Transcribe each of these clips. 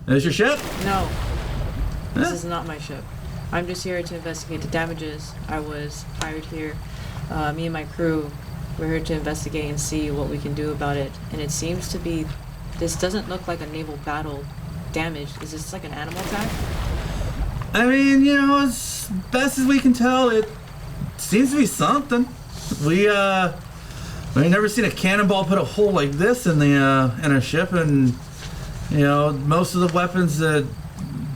Is your ship? No. This is not my ship. I'm just here to investigate the damages. I was hired here. Me and my crew, we're here to investigate and see what we can do about it. And it seems to be, this doesn't look like a naval battle damage. Is this like an animal attack? I mean, as best as we can tell, it seems to be something. We've never seen a cannonball put a hole like this in a ship, and most of the weapons that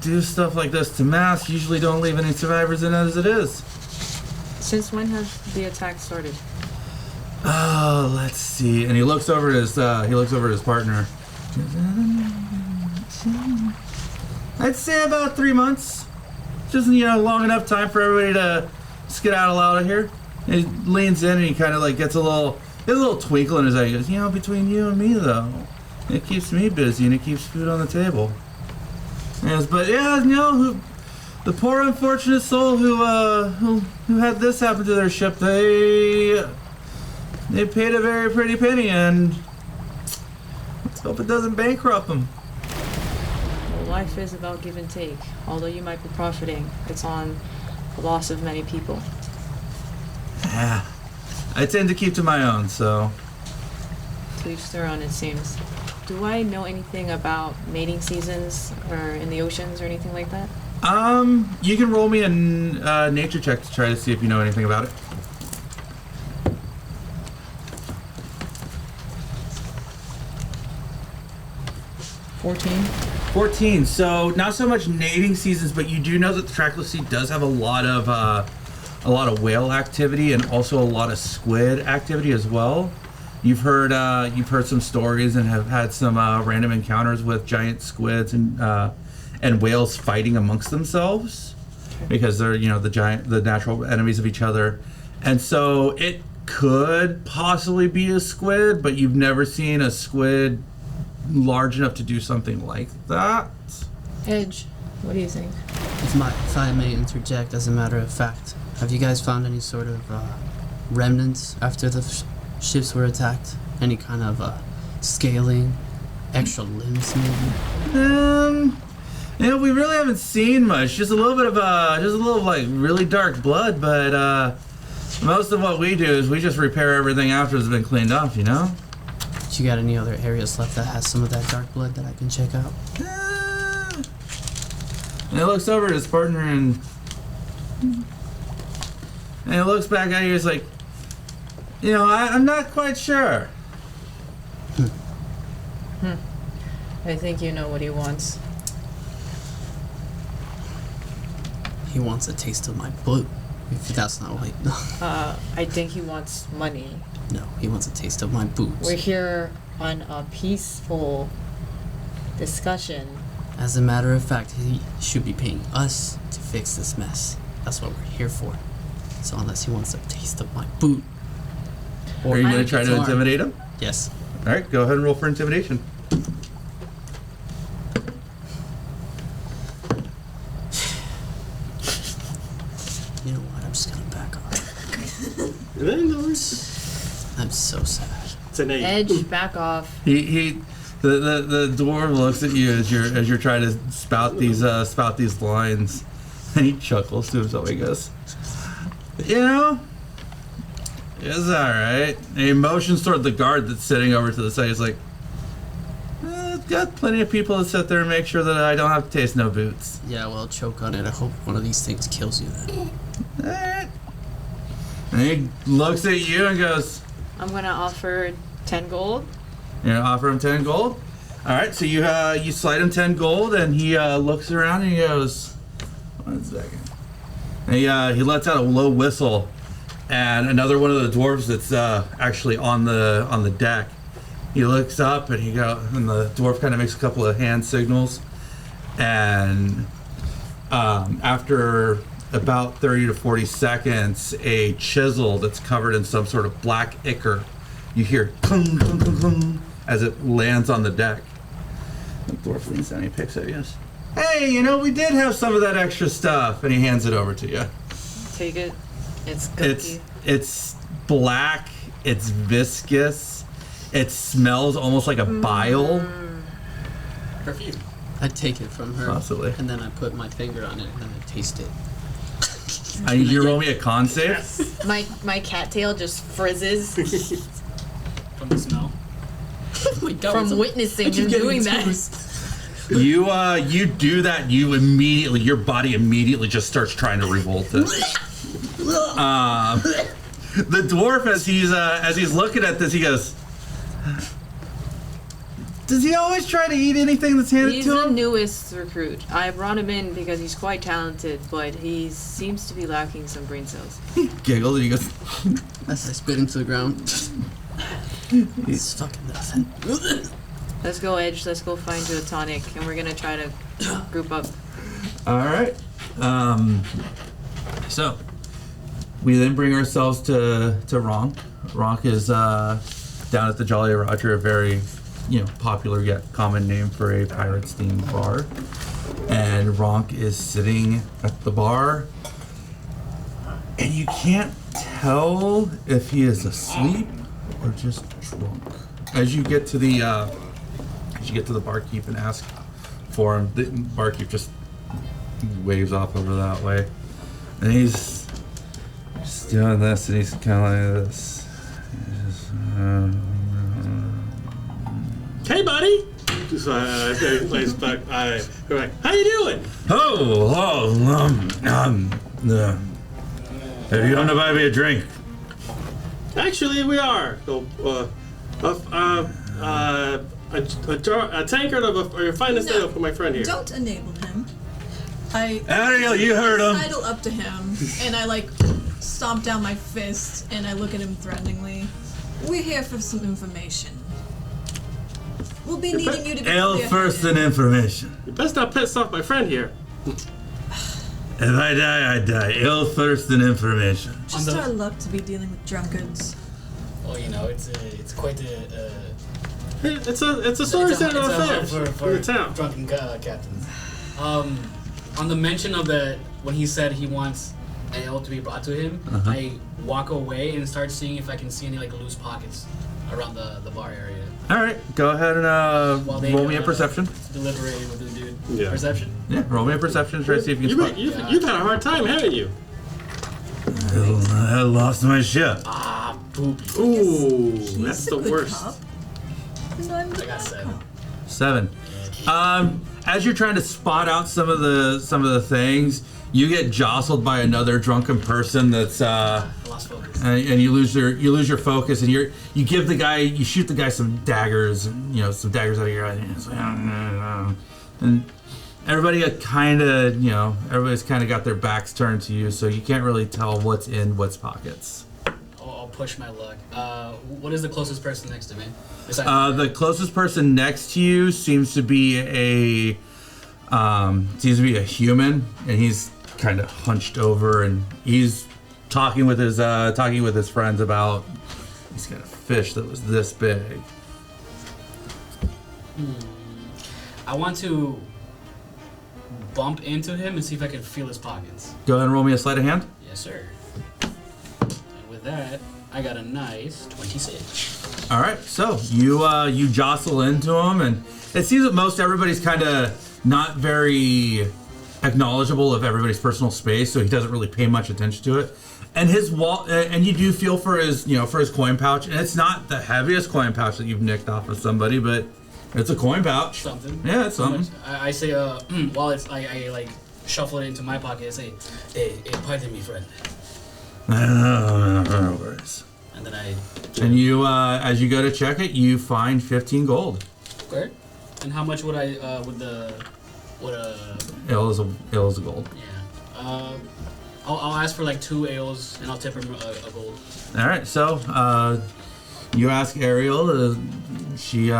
do stuff like this to mass usually don't leave any survivors in it as it is. Since when has the attack started? Oh, let's see. And he looks over at his partner. I'd say about 3 months. Just long enough time for everybody to skedaddle out of here. And he leans in and he kind of like gets a little twinkle in his eye. He goes, between you and me though, it keeps me busy and it keeps food on the table. Yes, but the poor unfortunate soul who had this happen to their ship, they paid a very pretty penny, and let's hope it doesn't bankrupt them. Well, life is about give and take. Although you might be profiting, it's on the loss of many people. Yeah, I tend to keep to my own, so. To each their own, it seems. Do I know anything about mating seasons or in the oceans or anything like that? You can roll me a nature check to try to see if you know anything about it. 14. So not so much mating seasons, but you do know that the Trackless Sea does have a lot of whale activity and also a lot of squid activity as well. You've heard some stories and have had some random encounters with giant squids and whales fighting amongst themselves because they're the natural enemies of each other, and so it could possibly be a squid, but you've never seen a squid large enough to do something like that. Edge, what do you think? If I may interject, as a matter of fact, have you guys found any sort of remnants after the ships were attacked? Any kind of scaling, extra limbs maybe? We really haven't seen much. Just a little bit of like really dark blood, but most of what we do is we just repair everything after it's been cleaned off, You got any other areas left that has some of that dark blood that I can check out? And he looks over at his partner and he looks back at you. He's like, I'm not quite sure. I think you know what he wants. He wants a taste of my blood. If that's not right. I think he wants money. No, he wants a taste of my boots. We're here on a peaceful discussion. As a matter of fact, he should be paying us to fix this mess. That's what we're here for. So unless he wants a taste of my boot. Are you going to try to intimidate him? Yes. All right, go ahead and roll for intimidation. You know what? I'm just going to back off. I'm so sad. It's an 8. Edge, back off. The dwarf looks at you as you're trying to spout these lines, and he chuckles to himself. He goes, it's all right. And he motions toward the guard that's sitting over to the side. He's like, I've got plenty of people to sit there and make sure that I don't have to taste no boots. Yeah, well, choke on it. I hope one of these things kills you then. All right. And he looks at you and goes, I'm gonna offer 10 gold. You're gonna offer him 10 gold? All right, so you slide him 10 gold, and he looks around and he goes, 1 second. And he lets out a low whistle, and another one of the dwarves that's actually on the deck. He looks up and and the dwarf kind of makes a couple of hand signals, and after about 30 to 40 seconds, a chisel that's covered in some sort of black ichor, you hear clunk, clunk, clunk, clunk, as it lands on the deck. The dwarf leans down and he picks it. He goes, hey, we did have some of that extra stuff, and he hands it over to you. Take it. It's cookie. It's black. It's viscous. It smells almost like a bile. Perfume. I take it from her. Possibly. And then I put my finger on it and then I taste it. I need you to roll me a con save. My cattail just frizzes From the smell. Oh my God, from witnessing him doing that. You do that. You immediately, your body immediately just starts trying to revolt it. The dwarf, as he's looking at this, he goes, "Does he always try to eat anything that's handed He's to the him?" newest recruit. I brought him in because he's quite talented, but he seems to be lacking some brain cells. He giggles and he goes, As I spit into the ground. He's fucking nothing. Let's go, Edge. Let's go find you a tonic, and we're gonna try to group up. "All right." So we then bring ourselves to Ronk. Ronk is down at the Jolly Roger, a very popular yet common name for a pirate's themed bar. And Ronk is sitting at the bar, and you can't tell if he is asleep or just drunk. As you get to the barkeep and ask for him, the barkeep just waves off over that way, and he's just doing this, and he's kind of like this. Hey, buddy. So I place back. Go back. How you doing? Have you come to buy me a drink? Actually, we are. So, a tankard of your finest ale for my friend here. Don't enable him. I Ariel, you heard him. sidle up to him and I stomp down my fist and I look at him threateningly. We're here for some information. We'll be needing you to be Ale first and information. You best not piss off my friend here. If I die, I die. Ale first and information. Just our luck to be dealing with drunkards. Well, it's quite a. It's a story set of affairs for the town. drunken captains. On the mention of when he said he wants ale to be brought to him, I walk away and start seeing if I can see any loose pockets around the bar area. All right, go ahead and roll me a perception. Deliberating with the dude. Yeah. Perception. Yeah, roll me a perception to try to see if you can spot. You've had a hard time, haven't you? I lost my ship. Ah, poop. Ooh, He's that's a the good worst. cop. And I'm the I got bad 7. cop. 7. As you're trying to spot out some of the things, you get jostled by another drunken person that's I lost focus. and you lose your focus, and you shoot the guy some daggers, some daggers out of your eye, and it's like, and everybody's kind of got their backs turned to you, so you can't really tell what's in what's pockets. I'll push my luck. What is the closest person next to me? The closest person next to you seems to be a human, and he's kind of hunched over, and he's talking with his friends about he's got a fish that was this big. I want to bump into him and see if I can feel his pockets. Go ahead and roll me a sleight of hand. Yes, sir. And with that, I got a nice 26. All right, so you jostle into him, and it seems that most everybody's kind of not very acknowledgeable of everybody's personal space, so he doesn't really pay much attention to it. And his and you do feel for his coin pouch, and it's not the heaviest coin pouch that you've nicked off of somebody, but it's a coin pouch. Something. Yeah, it's something. I say, while I shuffle it into my pocket, I say, hey, pardon me, friend. No worries. And then And you, as you go to check it, you find 15 gold. Okay. And how much would I, Ale is a gold. yeah. I'll ask for 2 ales and I'll tip him a gold. All right, so you ask Ariel. She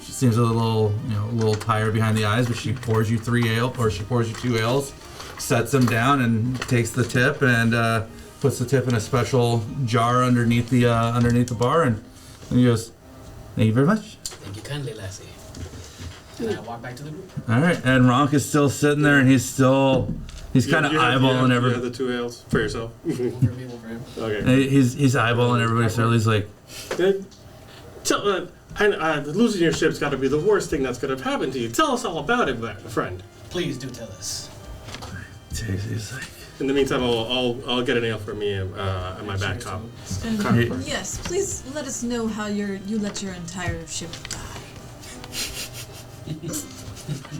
seems a little tired behind the eyes, but she pours you 2 ales, sets them down, and takes the tip and puts the tip in a special jar underneath the bar, and he goes, "Thank you very much." Thank you kindly, lassie. And I walk back to the group. All right, and Ronk is still sitting there, and he's kind of eyeballing You have everybody. the 2 ales for yourself. For me, for him. Okay. He's eyeballing everybody. So he's like, Losing your ship's got to be the worst thing that's going to happen to you. Tell us all about it, friend. Please do tell us. He's like, In the meantime, I'll get an ale for me and my back top. And yes, please let us know how you let your entire ship die.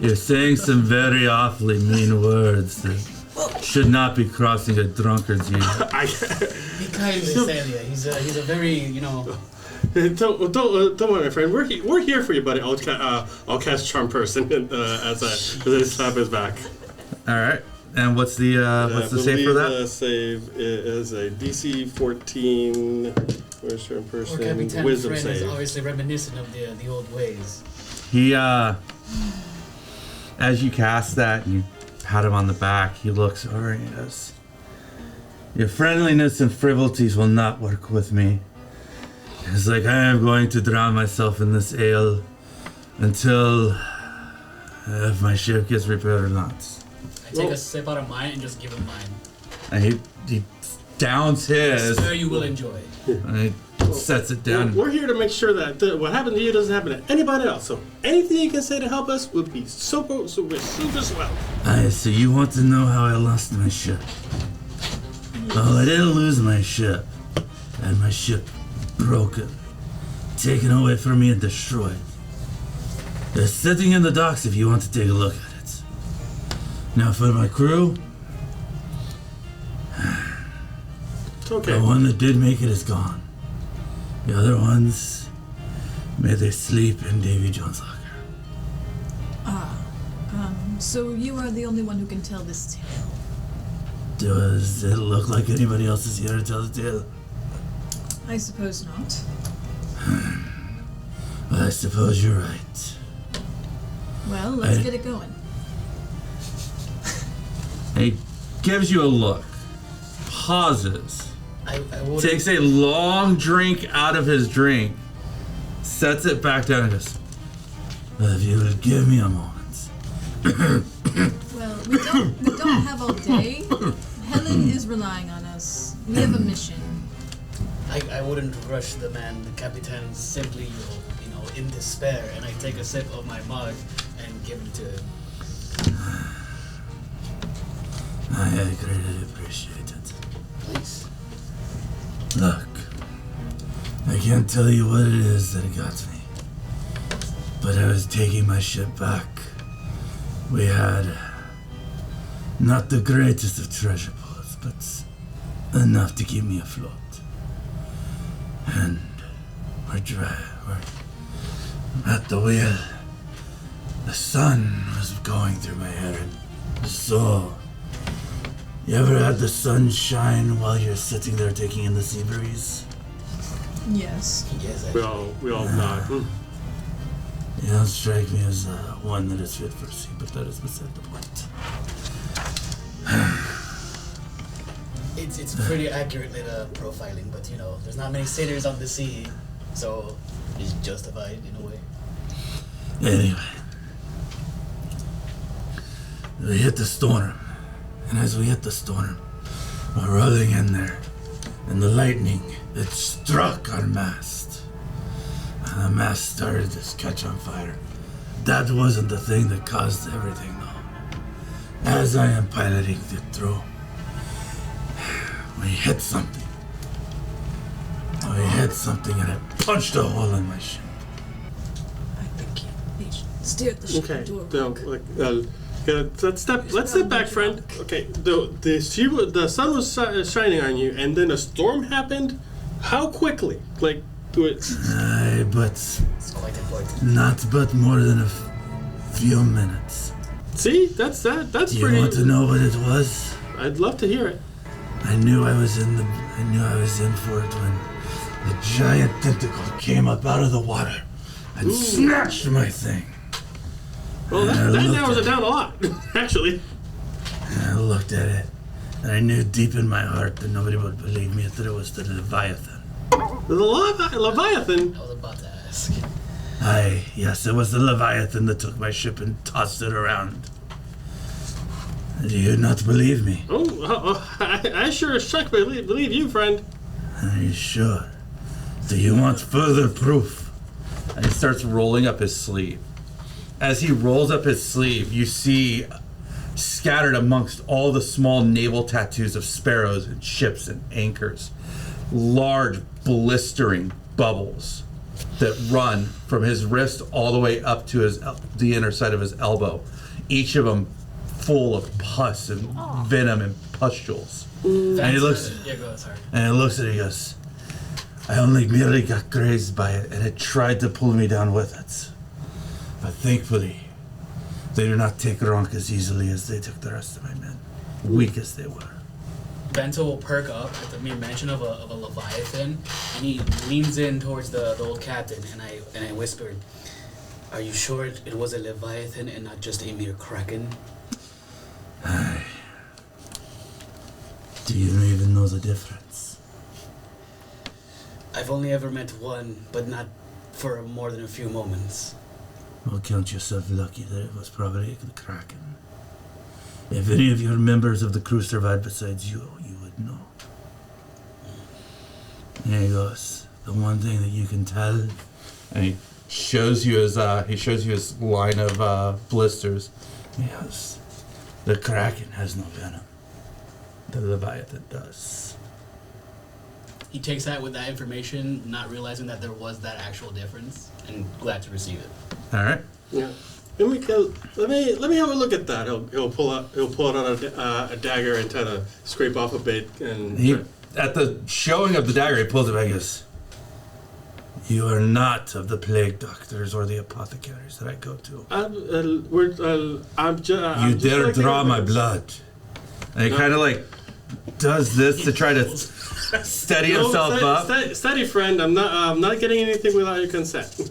you're saying some very awfully mean words that should not be crossing a drunkard's ear. Be kind to Hialeah. He's a very, Don't worry, my friend. We're here for you, buddy. I'll cast charm person as I slap his back. All right. And what's the save for that? The save is a DC 14. Where's charm person? Captain Wisdom friend is save. obviously reminiscent of the old ways. He as you cast that, you pat him on the back. He looks over and he goes, "Your friendliness and frivolities will not work with me." It's like, I am going to drown myself in this ale until if my ship gets repaired or not. I take a sip out of mine and just give him mine. And he downs his. I swear you will enjoy. And he sets it down. We're here to make sure that what happened to you doesn't happen to anybody else. So anything you can say to help us would be super swell. So you want to know how I lost my ship? Well, I didn't lose my ship. I had my ship broken, taken away from me and destroyed. They're sitting in the docks if you want to take a look at it. Now for my crew, It's okay. the one that did make it is gone. The other ones, may they sleep in Davy Jones' locker. So you are the only one who can tell this tale. Does it look like anybody else is here to tell the tale? I suppose not. Well, I suppose you're right. Well, let's get it going. He gives you a look, pauses, I would. takes a long drink out of his drink, sets it back down and goes, "Well, if you would give me a moment." Well, we don't have all day. Helen is relying on us. We have a mission. I wouldn't rush the man. The Capitan simply, in despair, and I take a sip of my mug and give it to him. I greatly appreciate it. Please. Look, I can't tell you what it is that got me, but I was taking my ship back. We had not the greatest of treasure pools, but enough to keep me afloat. And we're at the wheel. The sun was going through my hair, and so, you ever had the sun shine while you're sitting there taking in the sea breeze? Yes. Yes, I We all nod. You don't strike me as one that is fit for sea, but that is beside the point. It's pretty accurate profiling, but there's not many sailors on the sea, so it's justified in a way. Anyway, we hit the storm, and as we hit the storm, we're rolling in there, and the lightning, it struck our mast, and the mast started to catch on fire. That wasn't the thing that caused everything, though. As I am piloting it through, we hit something. We hit something, and it punched a hole in my ship. I think you steer the ship Okay. into a No, rock. let's step back, friend. Okay. The sun was shining on you, and then a storm happened. How quickly? Do it. Aye, but It's quite important. not but more than a few minutes. See, that's that. That's Do you pretty. want to know what it was? I'd love to hear it. I knew I was in for it when the giant tentacle came up out of the water and snatched my thing. Well, that I looked narrows at it down a lot, actually. And I looked at it, and I knew deep in my heart that nobody would believe me that it was the Leviathan. The Leviathan. I was about to ask. Aye, yes, it was the Leviathan that took my ship and tossed it around. Do you not believe me? I sure as heck believe you, friend. Are you sure? Do you want further proof? And he starts rolling up his sleeve. As he rolls up his sleeve, you see scattered amongst all the small naval tattoos of sparrows and ships and anchors, large blistering bubbles that run from his wrist all the way up to the inner side of his elbow, each of them full of pus and venom and pustules. And he looks, Yeah, go ahead, sorry. and he looks at it, he goes, I only merely got grazed by it, and it tried to pull me down with it. But thankfully, they do not take Ronk as easily as they took the rest of my men, weak as they were. Bento will perk up at the mere mention of a Leviathan, and he leans in towards the old captain, and I whispered, "Are you sure it was a Leviathan and not just a mere Kraken?" Do you even know the difference? I've only ever met one, but not for more than a few moments. Well, count yourself lucky that it was probably the Kraken. If any of your members of the crew survived besides you, you would know. There he goes. The one thing that you can tell. And he shows you his line of blisters. Yes. The Kraken has no venom. The Leviathan does. He takes that with that information, not realizing that there was that actual difference, and glad to receive it. All right. Yeah. Let me have a look at that. He'll pull out a dagger and try to scrape off a bit. And At the showing of the dagger, he pulls it back and goes, "You are not of the plague doctors or the apothecaries that I go to. You dare draw my blood." And he kind of like does this to try to steady himself up. Steady, friend. I'm not getting anything without your consent.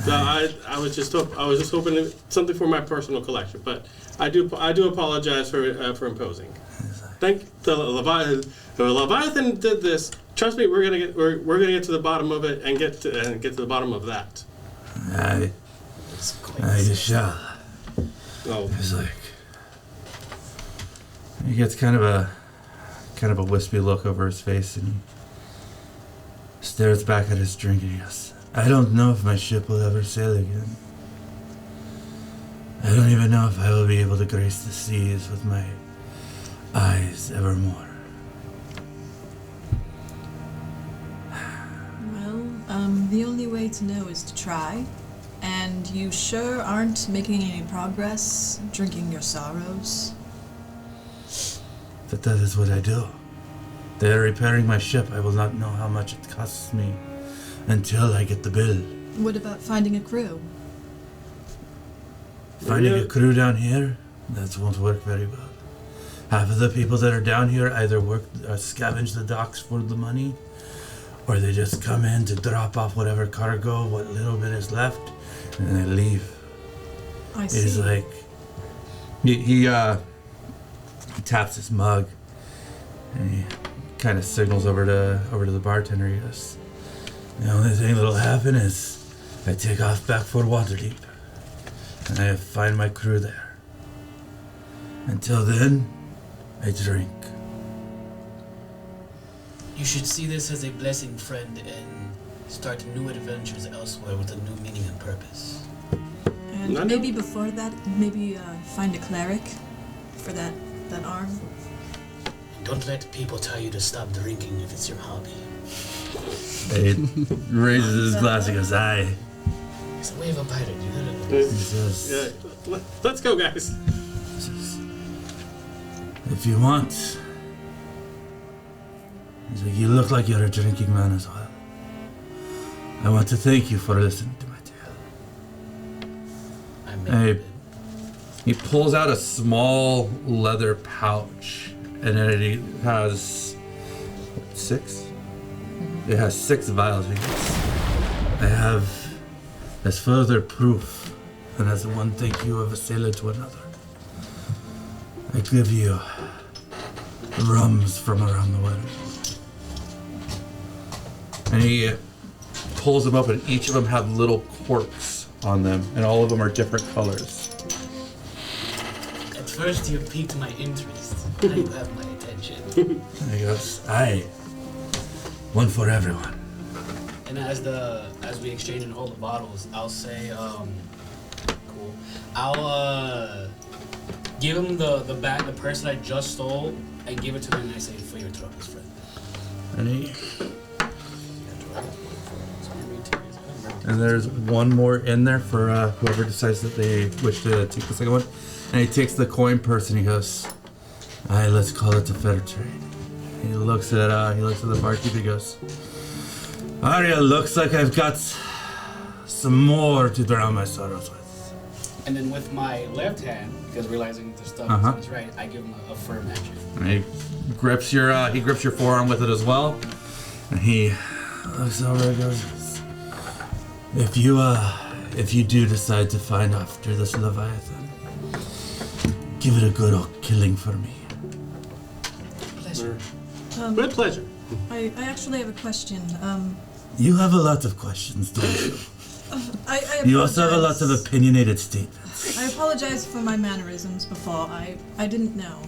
So I was just hoping something for my personal collection, but I do apologize for imposing. Thank the Leviathan did this. Trust me, we're gonna get to the bottom of it and get to the bottom of that. I shall. Oh, He's like, he gets kind of a wispy look over his face, and he stares back at his drink, and he goes, "I don't know if my ship will ever sail again. I don't even know if I will be able to grace the seas with my eyes evermore." Well, the only way to know is to try. And you sure aren't making any progress drinking your sorrows? But that is what I do. They are repairing my ship. I will not know how much it costs me until I get the bill. What about finding a crew? Finding a crew down here, that won't work very well. Half of the people that are down here either scavenge the docks for the money, or they just come in to drop off whatever cargo, what little bit is left, and they leave. I see. It's like he taps his mug, and he kind of signals over to the bartender. He goes, "The only thing that'll happen is I take off back for Waterdeep, and I find my crew there. Until then, I drink." You should see this as a blessing, friend, and start new adventures elsewhere with a new meaning and purpose. And I know. maybe before that, find a cleric for that arm. Don't let people tell you to stop drinking if it's your hobby. He raises his glass and goes, "Aye." It's a way of a pirate, you know. He says, yeah. Let's go, guys. "If you want." He's like, "You look like you're a drinking man as well. I want to thank you for listening to my tale." I made Hey. it. He pulls out a small leather pouch, and then it has 6? It has 6 vials. He goes, "I have as further proof, and as one thank you of a sailor to another. I give you rums from around the world." And he pulls them up, and each of them have little corks on them, and all of them are different colors. At first you piqued my interest. Now you have my attention. And he goes, "Aye, one for everyone." And as we exchange and hold the bottles, I'll say, cool. I'll give him the bag, the purse that I just stole, and give it to him, and I say, for your troubles, friend. And there's one more in there for whoever decides that they wish to take the second one. And he takes the coin purse and he goes, "Aye, let's call it a fair trade." He looks at the barkeep. He goes, "Arya, looks like I've got some more to drown my sorrows with." And then with my left hand, because realizing the stuff is right, I give him a firm action. And he grips your forearm with it as well. And he looks over and goes, If you do decide to find after this Leviathan, give it a good old killing for me." Pleasure. With pleasure. I actually have a question. You have a lot of questions, don't you? I You also have a lot of apologize. opinionated statements. I apologize for my mannerisms before. I didn't know.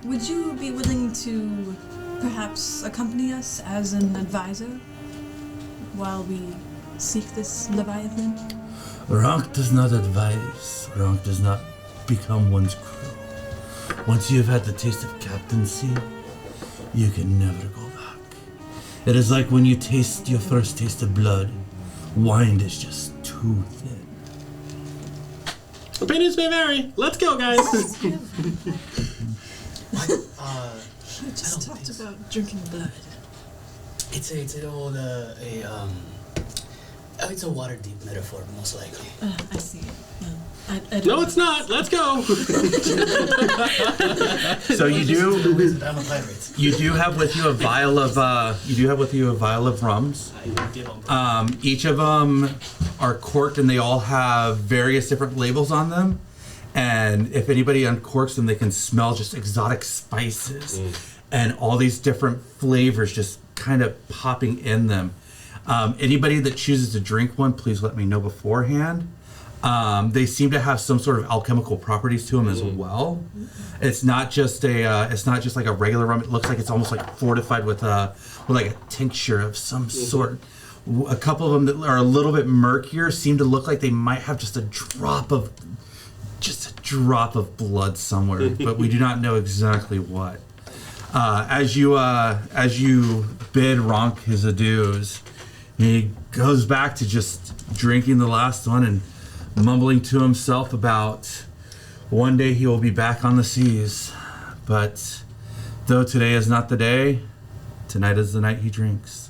Would you be willing to perhaps accompany us as an advisor while we seek this Leviathan? Rank does not advise. Rank does not become one's crew. Once you have had the taste of captaincy, you can never go back. It is like when you taste your first taste of blood. Wine is just too thin. Opinions may vary. Let's go, guys. We just talked about drinking blood. It's an old it's a water deep metaphor, most likely. I see. I don't No, it's not. Let's go. So you do I'm a pirate. you do have with you a vial of rums. I did on purpose. Each of them are corked and they all have various different labels on them. And if anybody uncorks them, they can smell just exotic spices and all these different flavors just kind of popping in them. Anybody that chooses to drink one, please let me know beforehand. They seem to have some sort of alchemical properties to them as well. It's not just like a regular rum. It looks like it's almost like fortified with like a tincture of some sort. A couple of them that are a little bit murkier seem to look like they might have just a drop of blood somewhere, but we do not know exactly what. As you bid Ronk his adieus, he goes back to just drinking the last one and mumbling to himself about one day he will be back on the seas. But though today is not the day, tonight is the night he drinks.